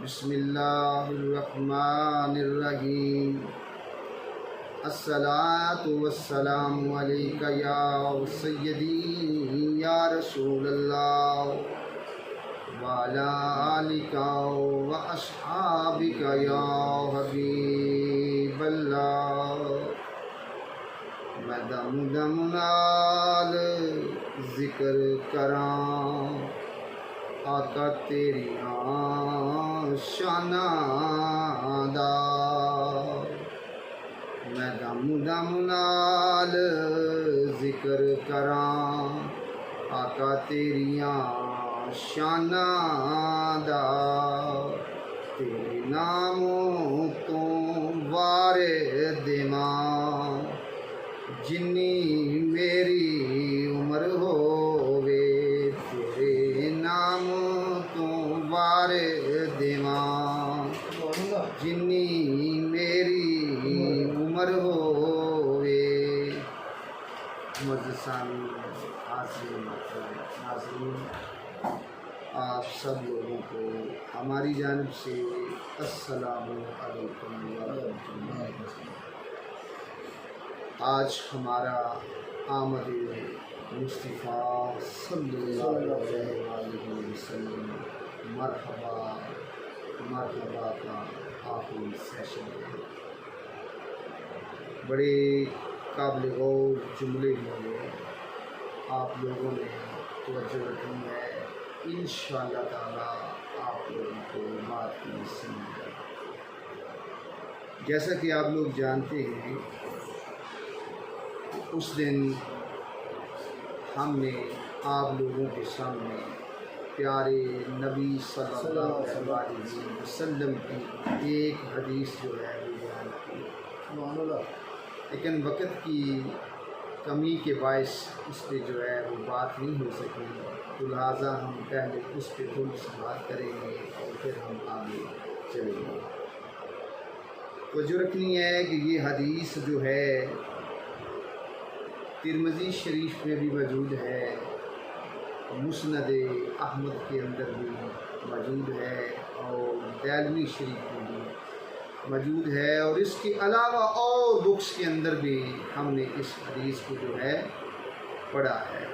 بسم اللہ الرحمن الرحیم الصلاۃ والسلام علیک یا سیدی یا رسول اللہ وعلی آلک و اصحابک یا حبیب اللہ۔ میں دم دم نال ذکر کراں آقا تیریاں شاناں دا، میں دم دم نال ذکر کراں آقا تیریاں شاناں دا، تیرے ناموں تو وارے دیواں جنی میری عمر ہووے، تیرے نام تو وارے دیواں جنی میری عمر ہووے۔ مجلسان حاضرین آپ سب لوگوں کو ہماری جانب سے السلام علیکم ورحمۃ اللہ۔ آج ہمارا آمد مصطفیٰ صلی اللہ علیہ وسلم مرحبا مرحبا کا آخری سیشن ہے۔ بڑے قابل غور جملے ہوئے آپ لوگوں نے توجہ رکھی ہے، انشاءاللہ تعالیٰ آپ لوگوں کو بات کی سمجھ۔ جیسا کہ آپ لوگ جانتے ہیں اس دن ہم نے آپ لوگوں کے سامنے پیارے نبی صلی اللہ علیہ وسلم کی ایک حدیث جو ہے وہ بیان کی، لیکن وقت کی کمی کے باعث اس پہ جو ہے وہ بات نہیں ہو سکی، تو لہٰذا ہم پہلے اس پہ تھوڑی سی بات کریں گے اور پھر ہم آگے چلیں گے۔ تو جو رکھنی ہے کہ یہ حدیث جو ہے ترمذی شریف میں بھی موجود ہے، مسند احمد کے اندر بھی موجود ہے اور دارمی شریف میں بھی موجود ہے، اور اس کے علاوہ اور بکس کے اندر بھی ہم نے اس حدیث کو جو ہے پڑھا ہے۔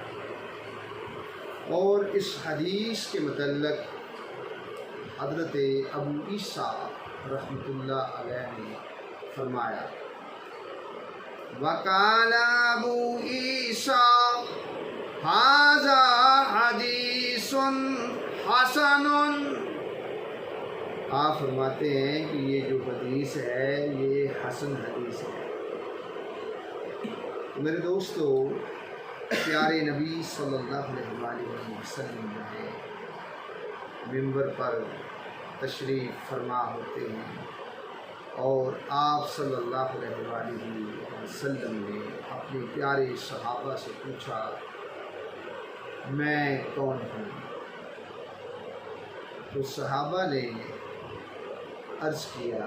اور اس حدیث کے متعلق حضرت ابو عیسیٰ رحمۃ اللہ علیہ نے فرمایا، وقال ابو عیسیٰ ھذا حدیث حسن۔ آپ فرماتے ہیں کہ یہ جو حدیث ہے یہ حسن حدیث ہے۔ میرے دوستو، پیارے نبی صلی اللہ علیہ وسلم جو ہے ممبر پر تشریف فرما ہوتے ہیں، اور آپ صلی اللہ علیہ وسلم نے اپنے پیارے صحابہ سے پوچھا، میں کون ہوں؟ تو صحابہ نے عرض کیا،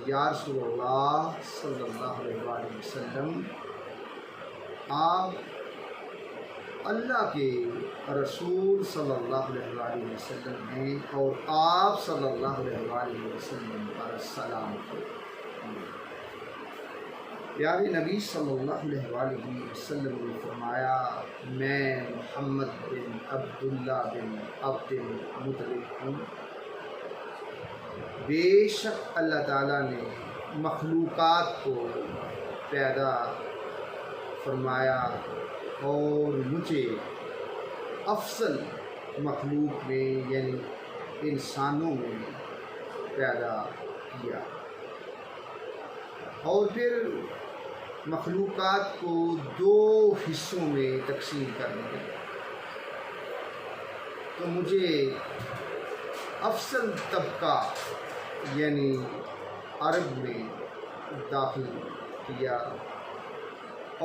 یا رسول اللہ صلی اللہ علیہ وسلم، آپ اللہ کے رسول صلی اللہ علیہ وسلم ہیں اور آپ صلی اللہ علیہ وسلم پر سلام کریں۔ پیارے نبی صلی اللہ علیہ وسلم نے فرمایا، میں محمد بن عبداللہ بن عبد المطلب ہوں۔ بے شک اللہ تعالیٰ نے مخلوقات کو پیدا فرمایا اور مجھے افضل مخلوق میں یعنی انسانوں میں پیدا کیا، اور پھر مخلوقات کو دو حصوں میں تقسیم کر دیا، تو مجھے افضل طبقہ یعنی عرب میں داخل کیا،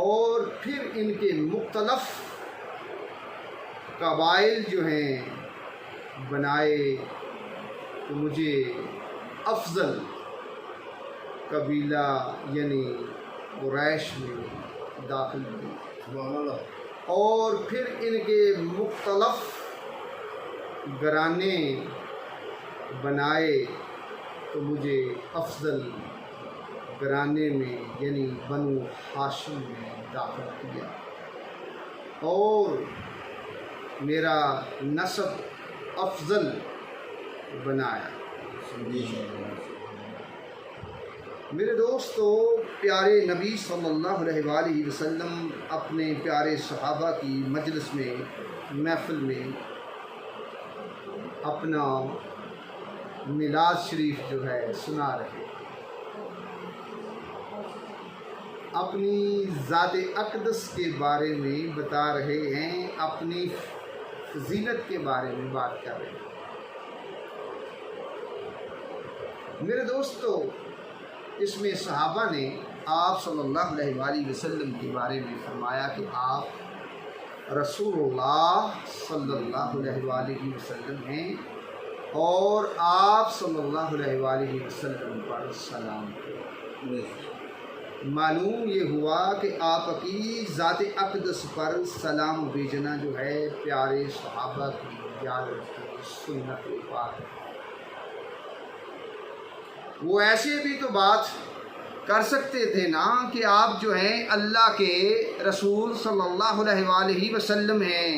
اور پھر ان کے مختلف قبائل جو ہیں بنائے، تو مجھے افضل قبیلہ یعنی قریش میں داخل کیا، اور پھر ان کے مختلف گھرانے بنائے تو مجھے افضل گھرانے میں یعنی بنو ہاشم میں داخل کیا اور میرا نسب افضل بنایا۔ میرے دوستو، پیارے نبی صلی اللہ علیہ وآلہ وسلم اپنے پیارے صحابہ کی مجلس میں، محفل میں اپنا میلاد شریف جو ہے سنا رہے، اپنی ذات اقدس کے بارے میں بتا رہے ہیں، اپنی فضیلت کے بارے میں بات کر رہے ہیں۔ میرے دوستو، اس میں صحابہ نے آپ صلی اللہ علیہ وآلہ وسلم کے بارے میں فرمایا کہ آپ رسول اللہ صلی اللہ علیہ وآلہ وسلم ہیں اور آپ صلی اللہ علیہ وآلہ وسلم پر سلام کریں۔ معلوم یہ ہوا کہ آپ کی ذات اقدس پر سلام بھیجنا جو ہے پیارے صحابہ کی یاد رکھیں سنت پاک ہے۔ وہ ایسے بھی تو بات کر سکتے تھے نا کہ آپ جو ہیں اللہ کے رسول صلی اللہ علیہ وآلہ وسلم ہیں،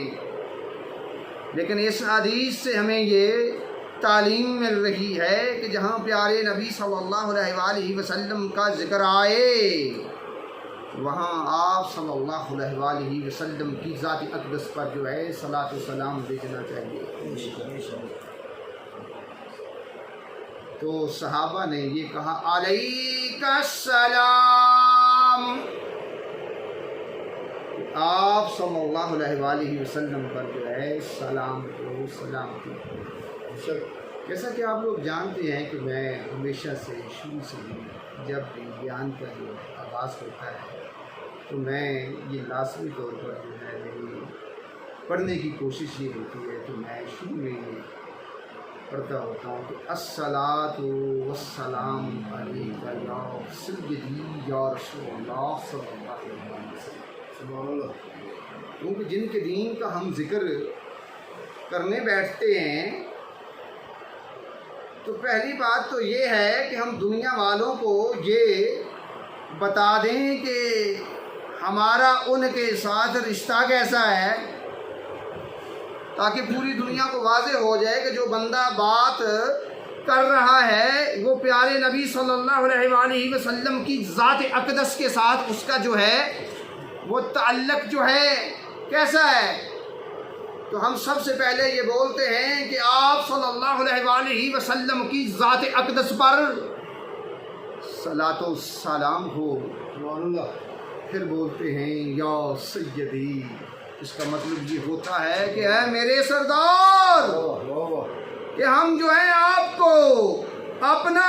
لیکن اس حدیث سے ہمیں یہ تعلیم مل رہی ہے کہ جہاں پیارے نبی صلی اللہ علیہ وآلہ وسلم کا ذکر آئے وہاں آپ صلی اللہ علیہ وآلہ وسلم کی ذات اقدس پر جو ہے صلاۃ و سلام بھیجنا چاہیے۔ تو صحابہ نے یہ کہا علیک السلام، آپ صلی اللہ علیہ وآلہ وسلم پر جو ہے سلام کو سلام کی۔ جیسا کہ آپ لوگ جانتے ہیں کہ میں ہمیشہ سے شروع سے جب بھی بیان کا جو آغاز ہوتا ہے تو میں یہ لازمی طور پر جو ہے میری پڑھنے کی کوشش یہ ہوتی ہے کہ میں شروع میں یہ پڑھتا ہوتا ہوں کہ الصلاۃ والسلام علیک یا سیدی یا رسول اللہ صلی اللہ علیہ وسلم۔ کیونکہ جن کے دین کا ہم ذکر کرنے بیٹھتے ہیں تو پہلی بات تو یہ ہے کہ ہم دنیا والوں کو یہ بتا دیں کہ ہمارا ان کے ساتھ رشتہ کیسا ہے، تاکہ پوری دنیا کو واضح ہو جائے کہ جو بندہ بات کر رہا ہے وہ پیارے نبی صلی اللہ علیہ وآلہ وسلم کی ذات اقدس کے ساتھ اس کا جو ہے وہ تعلق جو ہے کیسا ہے۔ تو ہم سب سے پہلے یہ بولتے ہیں کہ آپ صلی اللہ علیہ وآلہ وسلم کی ذات اقدس پر صلاۃ و سلام ہو۔ پھر بولتے ہیں یا سیدی، اس کا مطلب یہ ہوتا ہے کہ اے میرے سردار، کہ ہم جو ہیں آپ کو اپنا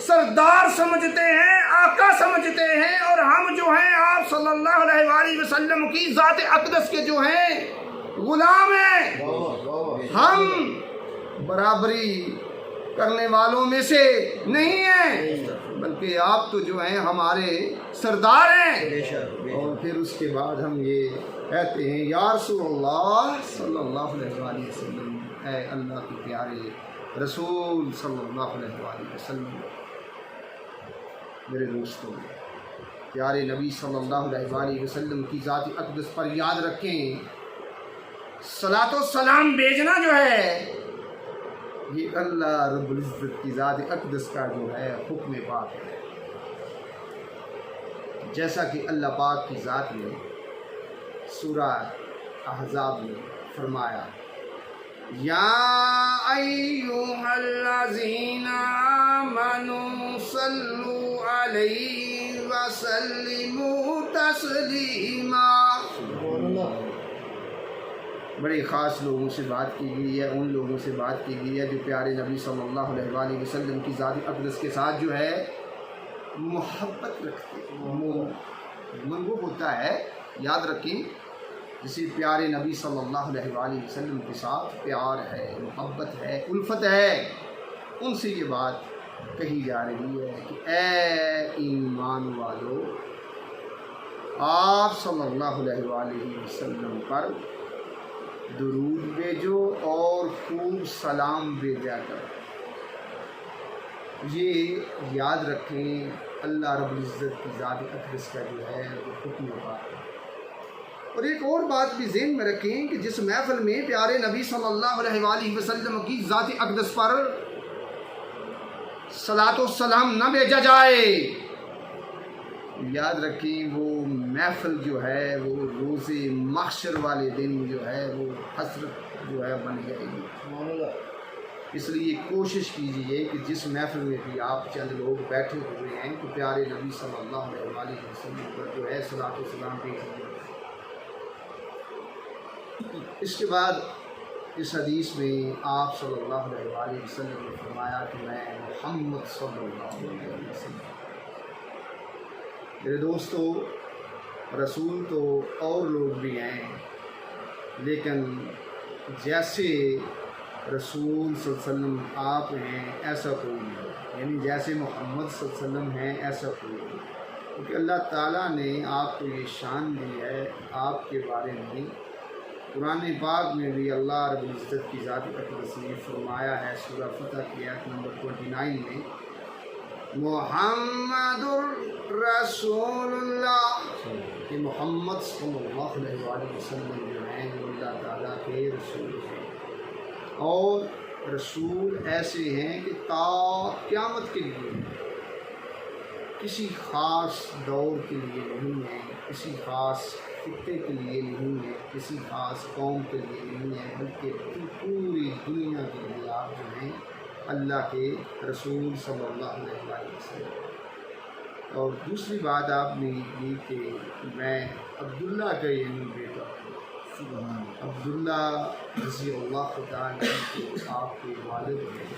سردار سمجھتے ہیں، آقا سمجھتے ہیں، اور ہم جو ہیں آپ صلی اللہ علیہ وآلہ وسلم کی ذات اقدس کے جو ہیں غلام ہیں، ہم برابری کرنے والوں میں سے نہیں ہیں، بلکہ آپ تو جو ہیں ہمارے سردار ہیں۔ اور پھر اس کے بعد ہم یہ کہتے ہیں یا رسول اللہ صلی اللہ علیہ وآلہ وسلم، اے اللہ کے پیارے رسول صلی اللہ علیہ وآلہ وسلم۔ میرے دوستوں، پیارے نبی صلی اللہ علیہ وآلہ وسلم کی ذات اقدس پر یاد رکھیں صلاۃ و سلام بھیجنا جو ہے یہ اللہ رب العزت کی ذات اقدس کا جو ہے حکم پاک ہے، جیسا کہ اللہ پاک کی ذات نے سورہ احزاب میں فرمایا یا ایھا الذین آمنوا صلوا علیہ وسلموا تسلیما۔ بڑے خاص لوگوں سے بات کی گئی ہے، ان لوگوں سے بات کی گئی ہے جو پیارے نبی صلی اللہ علیہ وآلہ وسلم کی ذات اقدس کے ساتھ جو ہے محبت رکھتے ہیں۔ منگو ہوتا ہے، یاد رکھیں، جسے پیارے نبی صلی اللہ علیہ وآلہ وسلم کے ساتھ پیار ہے، محبت ہے، الفت ہے، ان سے یہ بات کہی جا رہی ہے کہ اے ایمان والو، آپ صلی اللہ علیہ وآلہ وسلم پر درود بھیجو اور خوب سلام بھیجا کرو۔ یہ یاد رکھیں اللہ رب العزت کی ذات اقدس کا جو ہے وہ حکم بات ہے۔ اور ایک اور بات بھی ذہن میں رکھیں کہ جس محفل میں پیارے نبی صلی اللہ علیہ وآلہ وسلم کی ذات اقدس پر صلاۃ و سلام نہ بھیجا جائے، یاد رکھیں وہ محفل جو ہے وہ روز محشر والے دن جو ہے وہ حسرت جو ہے بن جائے گی۔ اس لیے کوشش کیجیے کہ جس محفل میں بھی آپ چند لوگ بیٹھے ہوئے ہیں تو پیارے نبی صلی اللہ علیہ وآلہ وسلم پر جو ہے صلاۃ و سلام بھیجیے۔ اس کے بعد اس حدیث میں آپ صلی اللہ علیہ وآلہ وسلم نے فرمایا کہ میں محمد صلی اللہ علیہ وسلم، میرے دوستو رسول تو اور لوگ بھی ہیں، لیکن جیسے رسول صلی اللہ علیہ وسلم آپ ہیں ایسا کوئی نہیں، یعنی جیسے محمد صلی اللہ علیہ وسلم ہیں ایسا کوئی نہیں، کیونکہ اللہ تعالیٰ نے آپ کو یہ شان دی ہے آپ کے بارے میں۔ قرآن پاک میں بھی اللہ رب العزت کی ذات اقدس نے فرمایا ہے سورہ فتح کی آیت نمبر 29 میں، محمد الرسول اللہ، کہ محمد صلی اللہ علیہ وآلہ وسلم جو ہیں وہ اللہ تعالیٰ کے رسول ہیں، اور رسول ایسے ہیں کہ تا قیامت کے لیے کسی خاص دور کے لیے نہیں ہے، کسی خاص خطے کے لیے نہیں ہے، کسی خاص قوم کے لیے نہیں ہے، بلکہ پوری دنیا کے لیے آپ جو ہیں اللہ کے رسول صلی اللہ علیہ وسلم۔ اور دوسری بات آپ نے یہ کہ میں عبداللہ کا یعنی بیٹا ہوں، عبداللہ رضی اللہ تعالیٰ کو آپ کے والد ہیں۔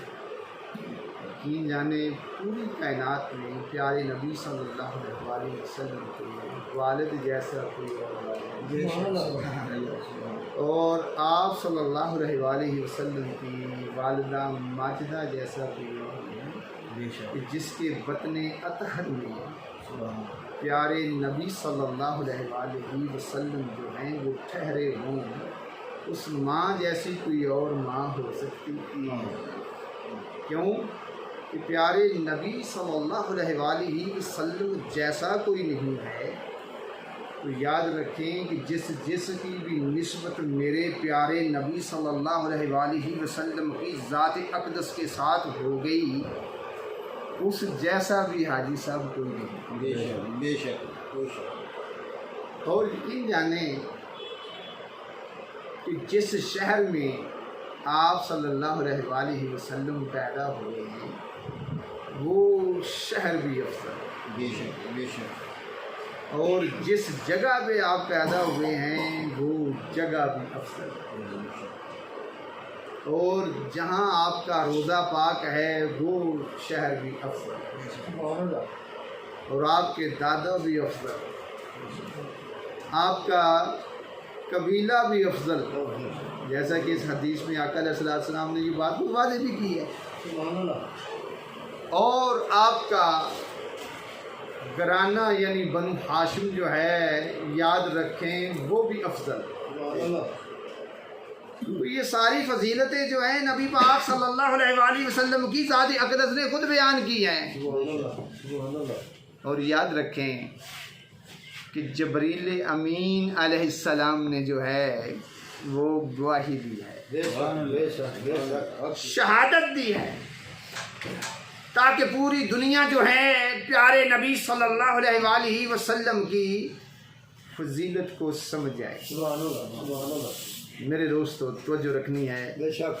یقین جانے پوری کائنات میں پیارے نبی صلی اللہ علیہ وسلم کے والد جیسا کوئی اور اور آپ صلی اللہ علیہ وآلہ وسلم کی والدہ ماجدہ جیسا کوئی اور نہیں، جس کے بطن اطہر میں پیارے نبی صلی اللہ علیہ وآلہ وسلم جو ہیں وہ ٹھہرے ہوں، اس ماں جیسی کوئی اور ماں ہو سکتی ہے؟ کیوں کہ پیارے نبی صلی اللہ علیہ وآلہ وسلم جیسا کوئی نہیں ہے۔ تو یاد رکھیں کہ جس کی بھی نسبت میرے پیارے نبی صلی اللہ علیہ وآلہ وسلم کی ذات اقدس کے ساتھ ہو گئی، اس جیسا بھی حاجی صاحب کوئی نہیں۔ بے شک۔ اور یقین جانیں کہ جس شہر میں آپ صلی اللہ علیہ وآلہ وسلم پیدا ہوئے ہیں وہ شہر بھی افضل، بے شک بے شک۔ اور جس جگہ پہ آپ پیدا ہوئے ہیں وہ جگہ بھی افضل، اور جہاں آپ کا روضہ پاک ہے وہ شہر بھی افضل، اور آپ کے دادا بھی افضل، آپ کا قبیلہ بھی افضل، جیسا کہ اس حدیث میں آقا علیہ السلام نے یہ بات واضح بھی کی ہے۔ اور آپ کا گھرانہ یعنی بنو ہاشم جو ہے یاد رکھیں وہ بھی افضل۔ تو یہ ساری فضیلتیں جو ہیں نبی پاک صلی اللہ علیہ وآلہ وسلم کی ذات اقدس نے خود بیان کی ہیں۔ اور یاد رکھیں کہ جبریل امین علیہ السلام نے جو ہے وہ گواہی دی ہے، شہادت دی ہے، تاکہ پوری دنیا جو ہے پیارے نبی صلی اللہ علیہ وآلہ وسلم کی فضیلت کو سمجھ جائے۔ میرے دوستو توجہ رکھنی ہے، بے شک۔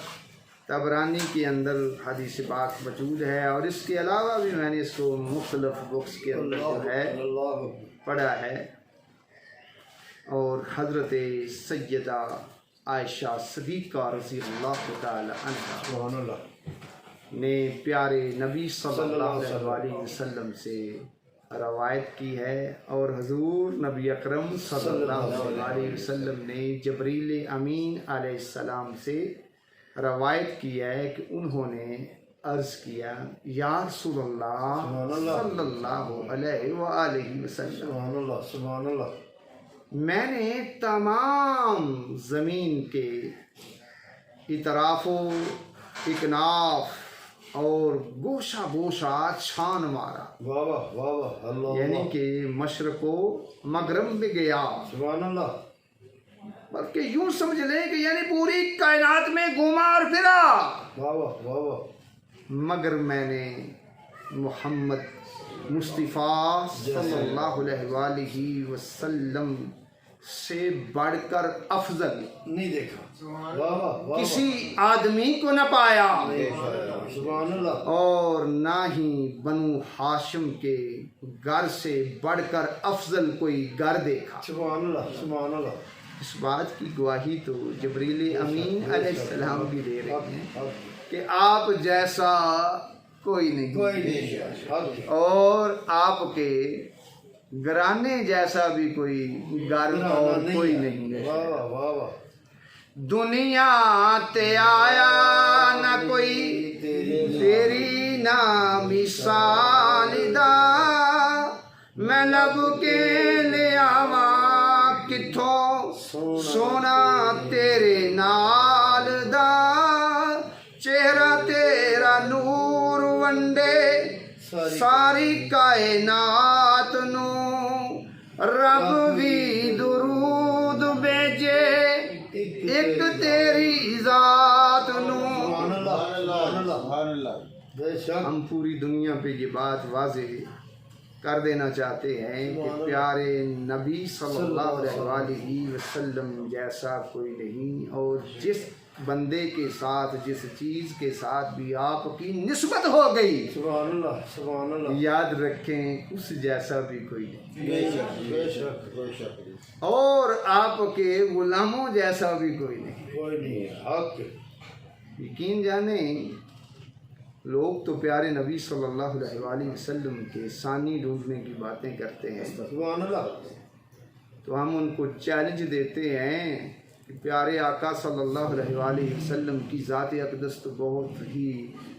طبرانی کے اندر حدیث پاک موجود ہے، اور اس کے علاوہ بھی میں نے اس کو مختلف بکس کے اندر جو ہے پڑھا ہے، اور حضرت سیدہ عائشہ صدیقہ رضی اللہ تعالی عنہ نے پیارے نبی صلی اللہ علیہ وآلہ وسلم سے روایت کی ہے، اور حضور نبی اکرم صلی اللہ علیہ وسلم نے جبریل امین علیہ السلام سے روایت کی ہے کہ انہوں نے عرض کیا، یا رسول اللہ صلی اللہ علیہ وآلہ وسلم، سبحان اللہ، میں نے تمام زمین کے اطراف و اکناف اور گوشہ گوشہ چھان مارا، واہ واہ واہ واہ اللہ یعنی کہ مشرق و مغرب میں گیا، سبحان اللہ بلکہ یوں سمجھ لیں کہ یعنی پوری کائنات میں گھوما اور پھرا، واہ واہ واہ واہ مگر میں نے محمد مصطفیٰ صلی اللہ علیہ وآلہ وسلم سے بڑھ کر افضل نہیں دیکھا، واہ واہ واہ کسی آدمی کو نہ پایا، سبحان اللہ اور نہ ہی بنو ہاشم کے گھر سے بڑھ کر افضل کوئی گھر دیکھا۔ سبحان اللہ سبحان اللہ اس بات کی گواہی تو جبریل امین علیہ السلام بھی دے رہے ہیں کہ آپ جیسا کوئی نہیں، کوئی نہیں، اور آپ کے گھرانے جیسا بھی کوئی گھر اور کوئی نہیں۔ واہ واہ واہ واہ دنیا تے آیا نہ کوئی تیری نہ مثال دا، میں لب کے لے آواں کتھوں سونا تیرے نال دا، چہرہ تیرا نور ونڈے ساری کائنات نو، رب بھی درود بھیجے ایک تیری ذات نو۔ سبحان اللہ سبحان اللہ بے شک ہم پوری دنیا پہ یہ بات واضح کر دینا چاہتے ہیں کہ پیارے نبی صلی اللہ علیہ وآلہ وسلم جیسا کوئی نہیں، اور جس بندے کے ساتھ جس چیز کے ساتھ بھی آپ کی نسبت ہو گئی، سبحان اللہ سبحان اللہ یاد رکھیں اس جیسا بھی کوئی نہیں، بے شک بے شک بے شک اور آپ کے غلاموں جیسا بھی کوئی نہیں۔ کوئی نہیں ہے، حق یقین جانیں، لوگ تو پیارے نبی صلی اللہ علیہ وآلہ وسلم کے ثانی ڈھونڈنے کی باتیں کرتے ہیں، سبحان اللہ تو ہم ان کو چیلنج دیتے ہیں کہ پیارے آقا صلی اللہ علیہ وآلہ وسلم کی ذات اقدس تو بہت ہی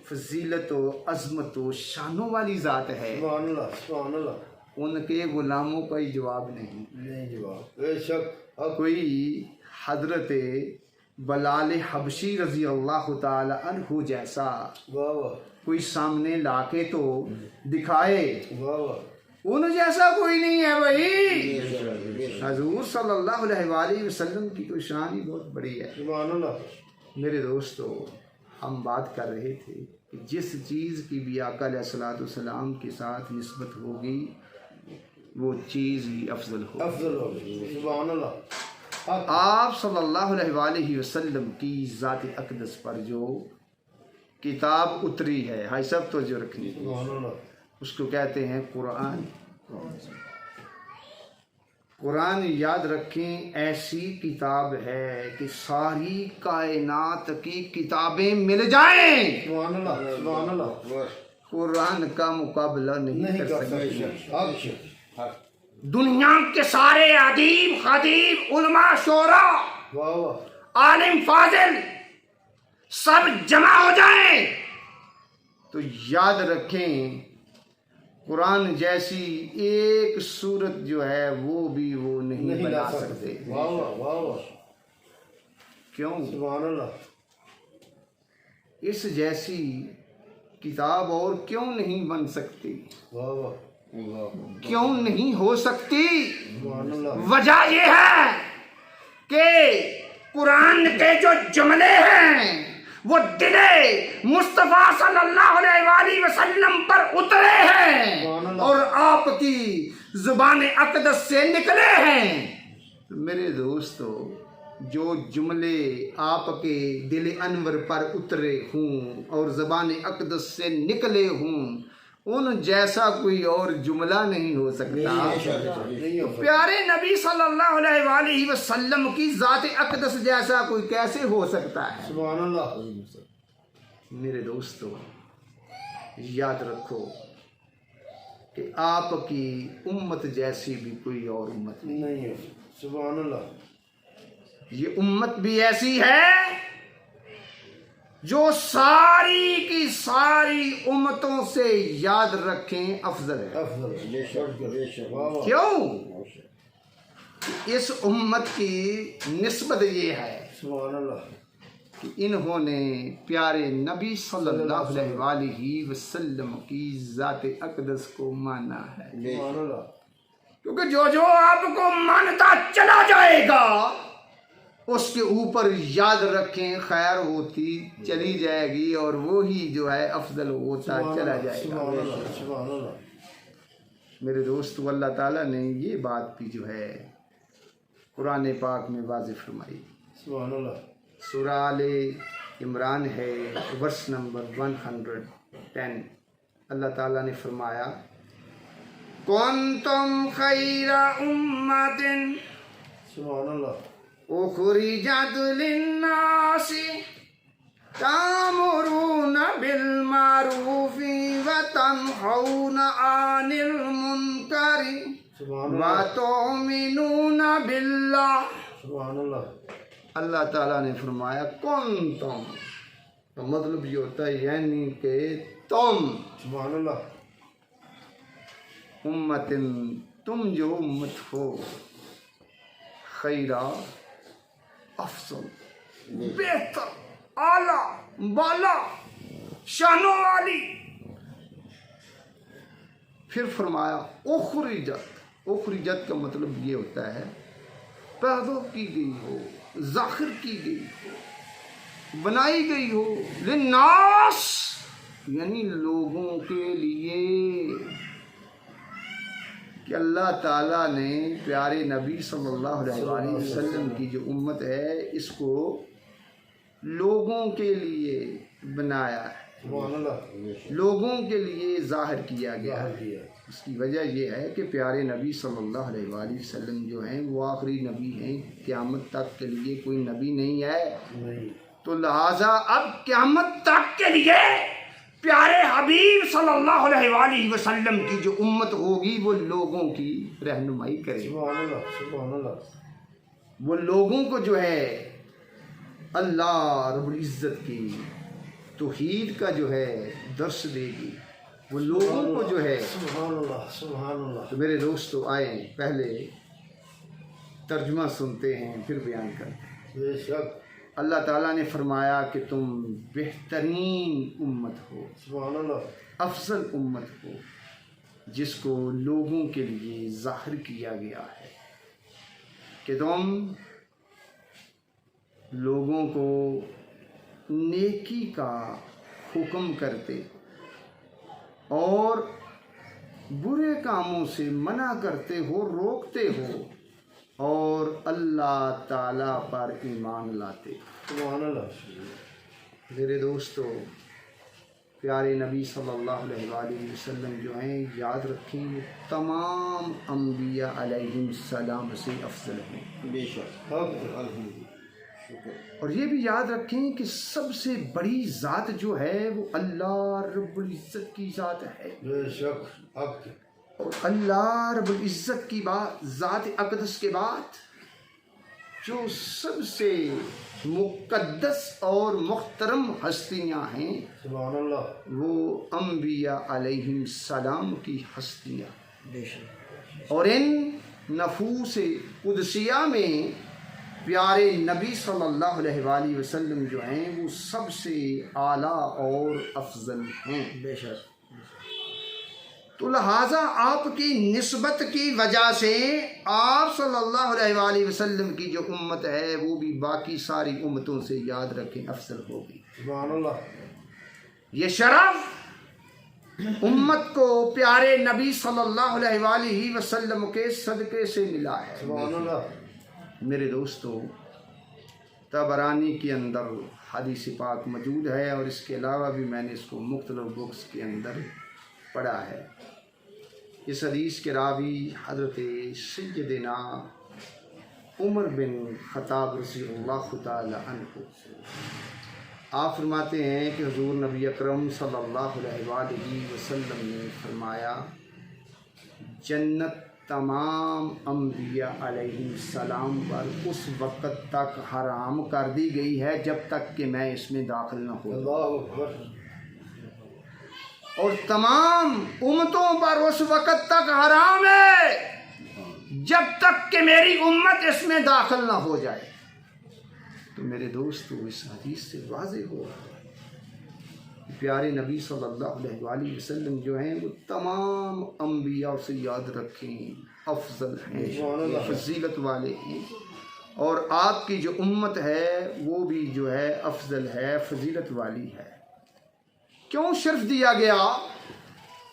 فضیلت و عظمت و شانوں والی ذات ہے، سبحان اللہ سبحان اللہ ان کے غلاموں کا ہی جواب نہیں۔ نہیں جواب بے شک حق کوئی حضرت بلال حبشی رضی اللہ تعالی عنہ جیسا واہ واہ کوئی سامنے لا کے تو دکھائے، واہ واہ ان جیسا کوئی نہیں ہے بھائی۔ بے شک بے شک حضور صلی اللہ علیہ وآلہ وسلم کی تو شان ہی بہت بڑی ہے۔ سبحان اللہ میرے دوستو، ہم بات کر رہے تھے کہ جس چیز کی بھی آقا علیہ الصلوۃ والسلام کے ساتھ نسبت ہوگی وہ چیز ہی افضل ہوگی۔ افضل ہو گئی، سبحان اللہ حق آپ صلی اللہ علیہ وآلہ وسلم کی ذات اقدس پر جو کتاب اتری ہے، ہائی سب تو جو رکھنی، سبحان اللہ اس کو کہتے ہیں قرآن۔ قرآن یاد رکھیں ایسی کتاب ہے کہ ساری کائنات کی کتابیں مل جائیں، سبحان اللہ سبحان اللہ قرآن کا مقابلہ نہیں نہیں کر کر سکتی۔ سکتے، حق حق دنیا کے سارے ادیب، خطیب، علماء، شعراء، واہ واہ عالم، فاضل سب جمع ہو جائیں تو یاد رکھیں قرآن جیسی ایک صورت جو ہے وہ بھی وہ نہیں بنا سکتے۔ واہ واہ واہ واہ کیوں؟ سبحان اللہ اس جیسی کتاب اور کیوں نہیں بن سکتی؟ واہ واہ کیوں نہیں ہو سکتی؟ سبحان اللہ وجہ یہ ہے کہ قرآن کے جو جملے ہیں وہ دل مصطفیٰ صلی اللہ علیہ وآلہ وسلم پر اترے ہیں اور آپ کی زبان اقدس سے نکلے ہیں۔ میرے دوستو، جو جملے آپ کے دل انور پر اترے ہوں اور زبان اقدس سے نکلے ہوں، ان جیسا کوئی اور جملہ نہیں ہو سکتا۔ نہیں ہو پیارے نبی صلی اللہ علیہ وآلہ وسلم کی ذات اقدس جیسا کوئی کیسے ہو سکتا ہے؟ سبحان اللہ میرے دوستو، یاد رکھو کہ آپ کی امت جیسی بھی کوئی اور امت نہیں۔ نہیں ہو سبحان اللہ یہ امت بھی ایسی ہے جو ساری کی ساری امتوں سے یاد رکھیں افضل ہے۔ افضل بے شک بے شک واہ واہ کیوں؟ اس امت کی نسبت یہ ہے سبحان اللہ کہ انہوں نے پیارے نبی صلی اللہ علیہ وآلہ وسلم کی ذات اقدس کو مانا ہے، کیونکہ جو آپ کو مانتا چلا جائے گا اس کے اوپر یاد رکھیں خیر ہوتی چلی جائے گی اور وہی جو ہے افضل ہوتا چلا جائے گا۔ میرے دوستو، اللہ تعالیٰ نے یہ بات بھی جو ہے قرآن پاک میں واضح فرمائی۔ سورہ آل عمران ہے، ورس نمبر 110۔ اللہ تعالیٰ نے فرمایا کنتم خیر امت اخرجت للناس تأمرون بالمعروف وتنہون عن المنکر وتؤمنون باللہ۔ اللہ تعالیٰ نے فرمایا کنتم، تو مطلب یہ ہوتا ہے یعنی کہ تم، امت، تم جو امت ہو، خیرہ، افضل، بہتر، اعلیٰ، بالا، شانوں والی۔ پھر فرمایا اخرجت کا مطلب یہ ہوتا ہے پیدا کی گئی ہو، ظاہر کی گئی ہو، بنائی گئی ہو، للناس یعنی لوگوں کے لیے، کہ اللہ تعالیٰ نے پیارے نبی صلی اللہ علیہ وآلہ وسلم کی جو امت ہے اس کو لوگوں کے لیے بنایا ہے، لوگوں کے لیے ظاہر کیا گیا ہے۔ اس کی وجہ یہ ہے کہ پیارے نبی صلی اللہ علیہ وآلہ وسلم جو ہیں وہ آخری نبی ہیں، قیامت تک کے لیے کوئی نبی نہیں ہے، تو لہٰذا اب قیامت تک کے لیے پیارے حبیب صلی اللہ علیہ وآلہ وسلم کی جو امت ہوگی وہ لوگوں کی رہنمائی کرے گی، وہ لوگوں کو جو ہے اللہ رب العزت کی توحید کا جو ہے درس دے گی، وہ لوگوں کو جو ہے۔ تو میرے دوستو آئیں پہلے ترجمہ سنتے ہیں پھر بیان کرتے ہیں۔ اللہ تعالیٰ نے فرمایا کہ تم بہترین امت ہو، افضل امت ہو، جس کو لوگوں کے لیے ظاہر کیا گیا ہے کہ تم لوگوں کو نیکی کا حکم کرتے اور برے کاموں سے منع کرتے ہو، روکتے ہو، اور اللہ تعالیٰ پر ایمان لاتے۔ میرے دوستو، پیارے نبی صلی اللہ علیہ وآلہ وسلم جو ہیں یاد رکھیں تمام انبیاء علیہم السلام سے افضل ہیں، بے شک، اور یہ بھی یاد رکھیں کہ سب سے بڑی ذات جو ہے وہ اللہ رب العزت کی ذات ہے، بے شک، اور اللہ رب العزت کی بات، ذات اقدس کے بعد جو سب سے مقدس اور محترم ہستیاں ہیں سبحان اللہ، وہ انبیاء علیہم السلام کی ہستیاں، بے شک، اور ان نفوس قدسیہ میں پیارے نبی صلی اللہ علیہ وآلہ وسلم جو ہیں وہ سب سے اعلیٰ اور افضل ہیں، بے شک۔ تو لہٰذا آپ کی نسبت کی وجہ سے آپ صلی اللہ علیہ وآلہ وسلم کی جو امت ہے وہ بھی باقی ساری امتوں سے یاد رکھیں افضل ہوگی۔ سبحان اللہ، یہ شرف امت کو پیارے نبی صلی اللہ علیہ وآلہ وسلم کے صدقے سے ملا ہے۔ سبحان اللہ، میرے دوستو، طبرانی کے اندر حدیث پاک موجود ہے، اور اس کے علاوہ بھی میں نے اس کو مختلف بکس کے اندر پڑھا ہے۔ اس حدیث کے راوی حضرت سیدنا عمر بن خطاب رضی اللہ تعالی عنہ، آپ فرماتے ہیں کہ حضور نبی اکرم صلی اللہ علیہ وآلہ وسلم نے فرمایا جنت تمام انبیاء علیہ السلام پر اس وقت تک حرام کر دی گئی ہے جب تک کہ میں اس میں داخل نہ ہوں، اللہ اکبر، اور تمام امتوں پر اس وقت تک حرام ہے جب تک کہ میری امت اس میں داخل نہ ہو جائے۔ تو میرے دوستو اس حدیث سے واضح ہو پیارے نبی صلی اللہ علیہ وآلہ وسلم جو ہیں وہ تمام انبیاء سے یاد رکھیں افضل ہیں، فضیلت والے ہیں، اور آپ کی جو امت ہے وہ بھی جو ہے افضل ہے، فضیلت والی ہے۔ کیوں شرف دیا گیا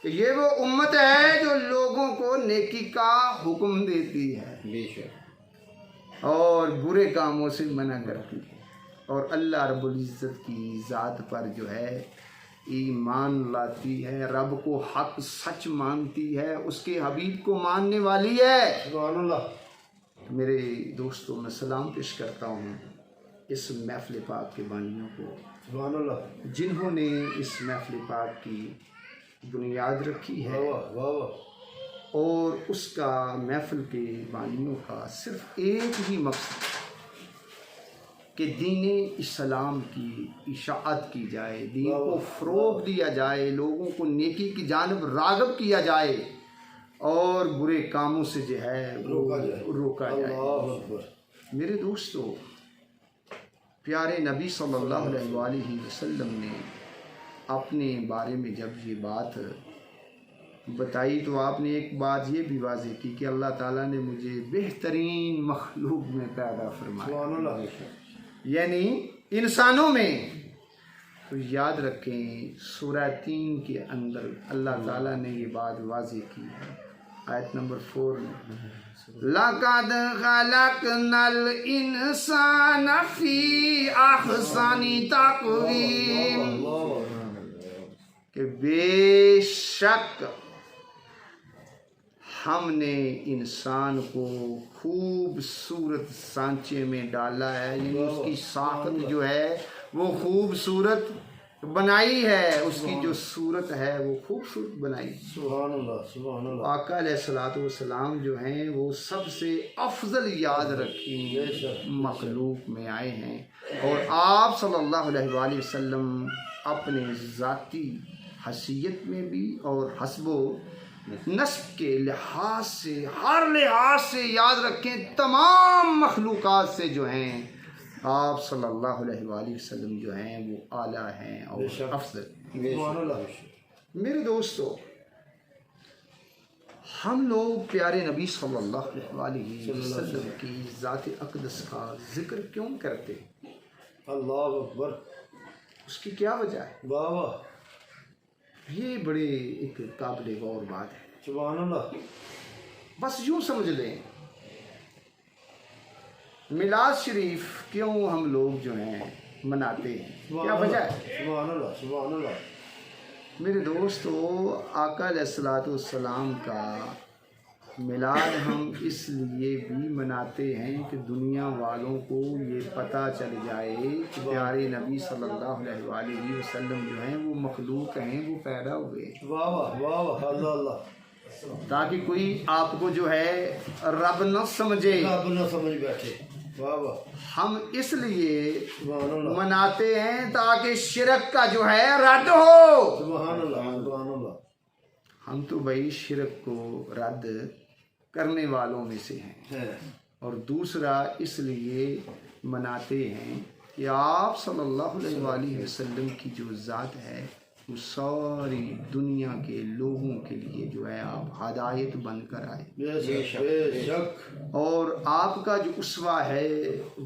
کہ یہ وہ امت ہے جو لوگوں کو نیکی کا حکم دیتی ہے بے شک اور برے کاموں سے منع کرتی ہے، اور اللہ رب العزت کی ذات پر جو ہے ایمان لاتی ہے، رب کو حق سچ مانتی ہے، اس کے حبیب کو ماننے والی ہے۔ سبحان اللہ۔ میرے دوستوں میں سلام پیش کرتا ہوں اس محفل پاک کے بانیوں کو، سبحان اللہ، جنہوں نے اس محفل پاک کی بنیاد رکھی ہے، واہ واہ واہ، اور اس کا محفل کے بانیوں کا صرف ایک ہی مقصد کہ دین اسلام کی اشاعت کی جائے، دین کو فروغ دیا جائے، لوگوں کو نیکی کی جانب راغب کیا جائے اور برے کاموں سے جو ہے روکا جائے۔ اللہ اکبر۔ میرے دوستو، پیارے نبی صلی اللہ علیہ وآلہ وسلم نے اپنے بارے میں جب یہ بات بتائی تو آپ نے ایک بات یہ بھی واضح کی کہ اللہ تعالیٰ نے مجھے بہترین مخلوق میں پیدا فرمایا، سبحان اللہ۔ یعنی انسانوں میں۔ تو یاد رکھیں سورہ 3 کے اندر اللہ تعالیٰ نے یہ بات واضح کی ہے، آیت نمبر 4 میں، لَقَدْ خَلَقْنَا الْإِنسَانَ فِي أَحْسَنِ تَقْوِيمٍ، کہ بے شک ہم نے انسان کو خوبصورت سانچے میں ڈالا ہے، یعنی اس کی ساخت جو ہے وہ خوبصورت بنائی ہے، اس کی جو صورت ہے وہ خوبصورت بنائی۔ سبحان اللہ، سبحان اللہ۔ آقا علیہ الصلوۃ والسلام جو ہیں وہ سب سے افضل یاد رکھی مخلوق میں آئے ہیں، اور آپ صلی اللہ علیہ وآلہ وسلم اپنے ذاتی حیثیت میں بھی اور حسب و نسب کے لحاظ سے، ہر لحاظ سے یاد رکھیں تمام مخلوقات سے جو ہیں آپ صلی اللہ علیہ وآلہ وسلم جو ہیں وہ اعلیٰ ہیں اور افضل۔ سبحان اللہ۔ میرے دوستو، ہم لوگ پیارے نبی صلی اللہ علیہ وآلہ وسلم کی ذات اقدس کا ذکر کیوں کرتے؟ اللہ اکبر، اس کی کیا وجہ ہے؟ واہ واہ، یہ بڑے ایک قابل غور بات ہے۔ سبحان اللہ۔ بس یوں سمجھ لیں، میلاد شریف کیوں ہم لوگ جو ہیں مناتے ہیں، کیا وجہ ہے؟ سبحان اللہ، سبحان اللہ۔ میرے دوستو، آقا علیہ الصلوۃ والسلام کا میلاد ہم اس لیے بھی مناتے ہیں کہ دنیا والوں کو یہ پتہ چل جائے کہ پیارے نبی صلی اللہ علیہ وآلہ وسلم جو ہیں وہ مخلوق ہیں، وہ پیدا ہوئے، واہ واہ واہ واہ، اللہ اللہ، تاکہ کوئی آپ کو جو ہے رب نہ سمجھے۔ آپ نہ سمجھ بیٹھے، واہ واہ، ہم اس لیے سبحان اللہ، مناتے ہیں تاکہ شرک کا جو ہے رد ہو۔ سبحان اللہ، سبحان اللہ۔ ہم تو بھائی شرک کو رد کرنے والوں میں سے ہیں، اور دوسرا اس لیے مناتے ہیں کہ آپ صلی اللہ علیہ وآلہ وسلم کی جو ذات ہے وہ ساری دنیا کے لوگوں کے لیے جو ہے آپ ہدایت بن کر آئے، بے شک، اور آپ کا جو اسوہ ہے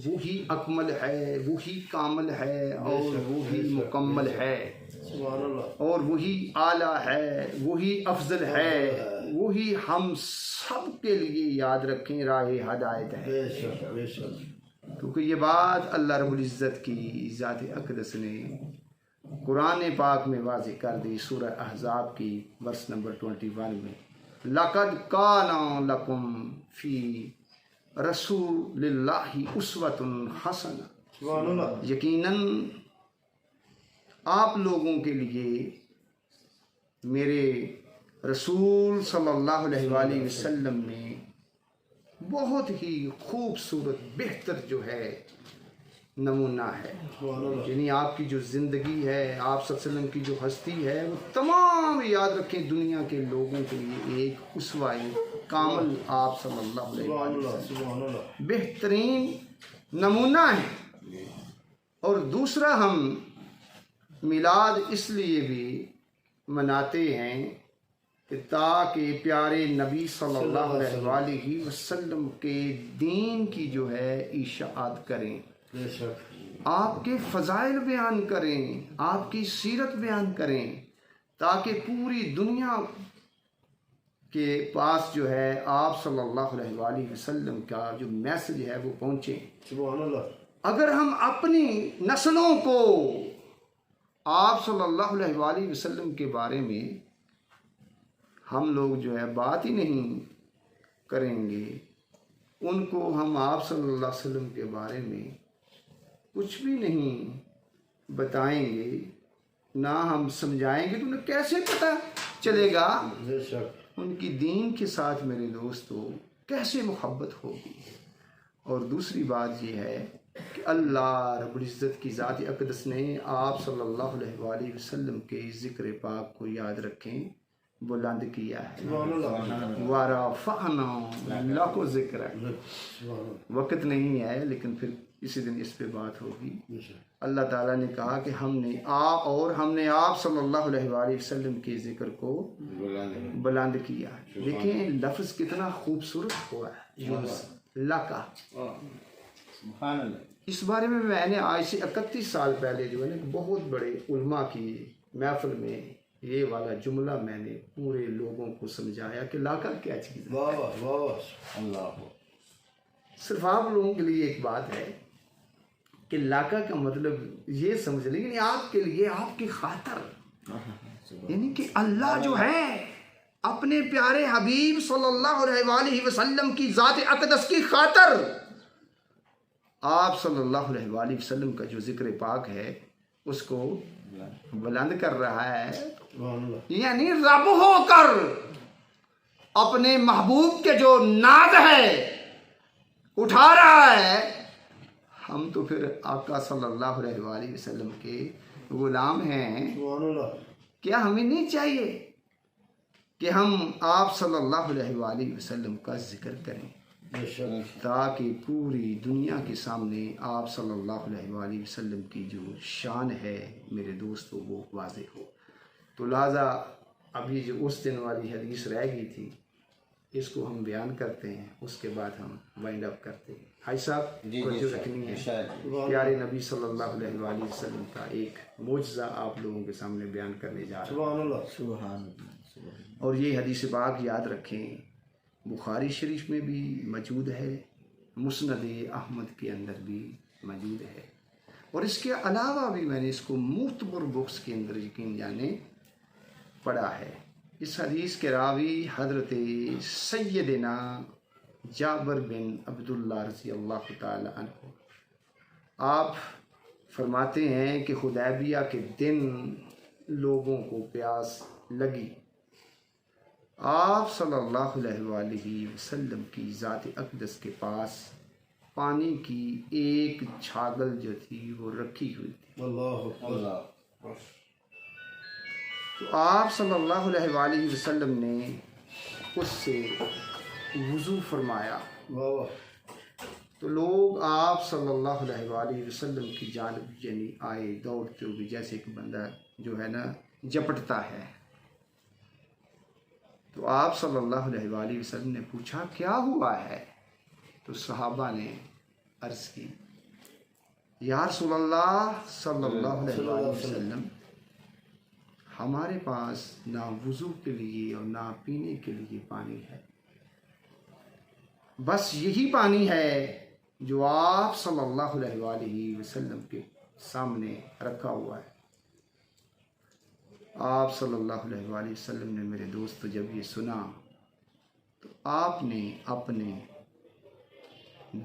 وہی اکمل ہے، وہی کامل ہے، اور وہی مکمل ہے، سبحان اللہ، اور وہی اعلیٰ ہے، وہی افضل ہے، وہی ہم سب کے لیے یاد رکھیں راہ ہدایت ہے۔ بے شک، بے شک، کیونکہ یہ بات اللہ رب العزت کی ذات اقدس نے قرآن پاک میں واضح کر دی، سورہ احزاب کی ورس نمبر 21 میں، لَقَدْ كَانَ لَكُمْ فِي رَسُولِ اللَّهِ أُسْوَةٌ حَسَنَةٌ، سبحان اللہ، یقیناً آپ لوگوں کے لیے میرے رسول صلی اللہ علیہ وآلہ وسلم نے بہت ہی خوبصورت بہتر جو ہے نمونہ ہے، سبحان اللہ، یعنی آپ کی جو زندگی ہے، آپ صلی اللہ علیہ وسلم کی جو ہستی ہے وہ تمام یاد رکھیں دنیا کے لوگوں کے لیے ایک اسوہ کامل آپ صلی اللہ علیہ سبحان وسلم اللہ، سبحان اللہ، بہترین نمونہ ہے۔ اور دوسرا ہم میلاد اس لیے بھی مناتے ہیں کہ تاکہ پیارے نبی صلی اللہ علیہ وآلہ وسلم کے دین کی جو ہے اشاعت کریں، آپ کے فضائل بیان کریں، آپ کی سیرت بیان کریں، تاکہ پوری دنیا کے پاس جو ہے آپ صلی اللہ علیہ وآلہ وسلم کا جو میسج ہے وہ پہنچے۔ سبحان اللہ۔ اگر ہم اپنی نسلوں کو آپ صلی اللہ علیہ وآلہ وسلم کے بارے میں ہم لوگ جو ہے بات ہی نہیں کریں گے، ان کو ہم آپ صلی اللہ علیہ وسلم کے بارے میں کچھ بھی نہیں بتائیں گے، نہ ہم سمجھائیں گے، تو انہیں کیسے پتہ چلے گا ان کی دین کے ساتھ میرے دوستو کیسے محبت ہوگی۔ اور دوسری بات یہ ہے کہ اللہ رب العزت کی ذات اقدس نے آپ صلی اللہ علیہ وآلہ وسلم کے ذکر پاک کو یاد رکھیں بلند کیا ہے، وَرَفَعْنَا لَكَ ذِكْرَكَ۔ وقت نہیں ہے لیکن پھر اسی دن اس پہ بات ہوگی۔ اللہ تعالیٰ نے کہا کہ ہم نے آپ صلی اللہ علیہ وآلہ وسلم کے ذکر کو بلند کیا۔ دیکھیں لفظ کتنا خوبصورت ہوا ہے، لَكَ۔ اس بارے میں نے آج سے 31 سال پہلے جو ہے نا بہت بڑے علماء کی محفل میں یہ والا جملہ میں نے پورے لوگوں کو سمجھایا کہ لاکا کیا چیز ہے۔ اللہ صرف آپ لوگوں کے لیے ایک بات ہے کہ لاکا کا مطلب یہ سمجھ لیں، یعنی آپ کے لیے، آپ کی خاطر، یعنی کہ اللہ جو ہے اپنے پیارے حبیب صلی اللہ علیہ وآلہ وسلم کی ذات اقدس کی خاطر آپ صلی اللہ علیہ وآلہ وسلم کا جو ذکر پاک ہے اس کو بلند کر رہا ہے، یعنی رب ہو کر اپنے محبوب کے جو ناد ہے اٹھا رہا ہے۔ ہم تو پھر آقا صلی اللہ علیہ وآلہ وسلم کے غلام ہیں، کیا ہمیں نہیں چاہیے کہ ہم آپ صلی اللہ علیہ وآلہ وسلم کا ذکر کریں تاکہ پوری دنیا کے سامنے آپ صلی اللہ علیہ وآلہ وسلم کی جو شان ہے میرے دوستو وہ واضح ہو۔ تو لہٰذا ابھی جو اس دن والی حدیث رہ گئی تھی اس کو ہم بیان کرتے ہیں، اس کے بعد ہم وائنڈ اپ کرتے ہیں۔ حاج صاحب جو رکھنی ہے پیارے نبی صلی اللہ علیہ وآلہ وسلم کا ایک معجزہ آپ لوگوں کے سامنے بیان کرنے جا رہا ہوں، اور یہ حدیث پاک یاد رکھیں، بخاری شریف میں بھی موجود ہے، مسند احمد کے اندر بھی موجود ہے، اور اس کے علاوہ بھی میں نے اس کو معتبر بکس کے اندر یقین جانے پڑھا ہے۔ اس حدیث کے راوی حضرت سیدنا جابر بن عبداللہ رضی اللہ تعالی عنہ، آپ فرماتے ہیں کہ حدیبیہ کے دن لوگوں کو پیاس لگی، آپ صلی اللہ علیہ وآلہ وسلم کی ذات اقدس کے پاس پانی کی ایک چھاگل جو تھی وہ رکھی ہوئی تھی۔ تو آپ صلی اللہ علیہ وآلہ وسلم نے اس سے وضو فرمایا، تو لوگ آپ صلی اللہ علیہ وآلہ وسلم کی جانب یعنی آئے دوڑتے ہوئے، جیسے کہ بندہ جو ہے نا جپٹتا ہے۔ تو آپ صلی اللہ علیہ وآلہ وسلم نے پوچھا کیا ہوا ہے؟ تو صحابہ نے عرض کی یا رسول اللہ صلی اللہ علیہ وآلہ وسلم، ہمارے پاس نہ وضو کے لیے اور نہ پینے کے لیے پانی ہے، بس یہی پانی ہے جو آپ صلی اللہ علیہ وآلہ وسلم کے سامنے رکھا ہوا ہے۔ آپ صلی اللہ علیہ وآلہ وسلم نے میرے دوست جب یہ سنا تو آپ نے اپنے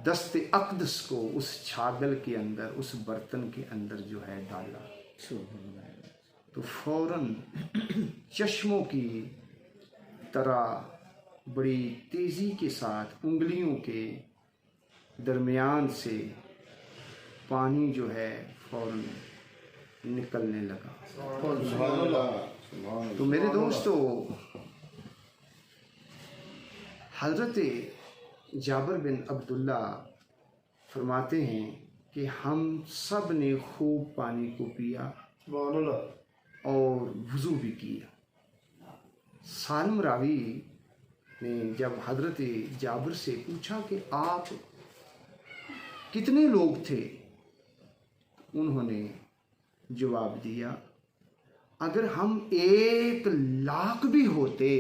دست اقدس کو اس چھاگل کے اندر، اس برتن کے اندر جو ہے ڈالا، تو فوراً چشموں کی طرح بڑی تیزی کے ساتھ انگلیوں کے درمیان سے پانی جو ہے فوراً نکلنے لگا۔ تو میرے دوستو، حضرت جابر بن عبداللہ فرماتے ہیں کہ ہم سب نے خوب پانی کو پیا سبحان اللہ اور وضو بھی کیا۔ سالم راوی نے جب حضرت جابر سے پوچھا کہ آپ کتنے لوگ تھے، انہوں نے جواب دیا اگر ہم 1,00,000 بھی ہوتے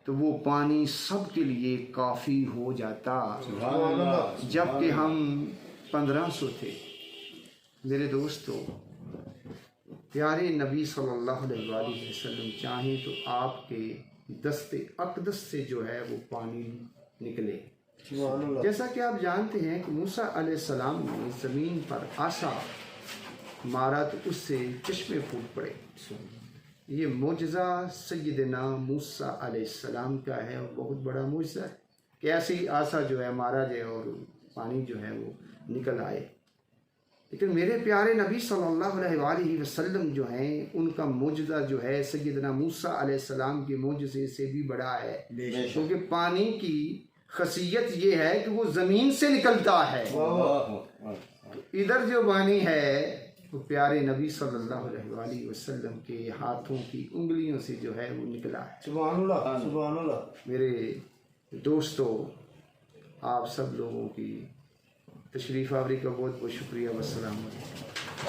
تو وہ پانی سب کے لیے کافی ہو جاتا، سبحان اللہ جبکہ ہم 1500 تھے۔ میرے دوستو، پیارے نبی صلی اللہ علیہ وآلہ وسلم چاہیں تو آپ کے دست اقدس سے جو ہے وہ پانی نکلے۔ سبحان اللہ جیسا کہ آپ جانتے ہیں کہ موسیٰ علیہ السلام نے زمین پر عصا مارا تو اس سے چشمے پھوٹ پڑے۔ یہ معجزہ سیدنا موسیٰ علیہ السلام کا ہے اور بہت بڑا معجزہ ہے کہ ایسی عصا جو ہے مارا جائے اور پانی جو ہے وہ نکل آئے۔ لیکن میرے پیارے نبی صلی اللہ علیہ وآلہ وسلم جو ہیں، ان کا معجزہ جو ہے سیدنا موسیٰ علیہ السلام کے معجزے سے بھی بڑا ہے، کیونکہ پانی کی خاصیت یہ ہے کہ وہ زمین سے نکلتا ہے۔ ادھر جو پانی ہے وہ پیارے نبی صلی اللہ علیہ وآلہ وسلم کے ہاتھوں کی انگلیوں سے جو ہے وہ نکلا ہے۔ سبحان اللہ سبحان اللہ۔ میرے دوستو، آپ سب لوگوں کی تشریف آوری کا بہت بہت شکریہ۔ والسلام علیکم۔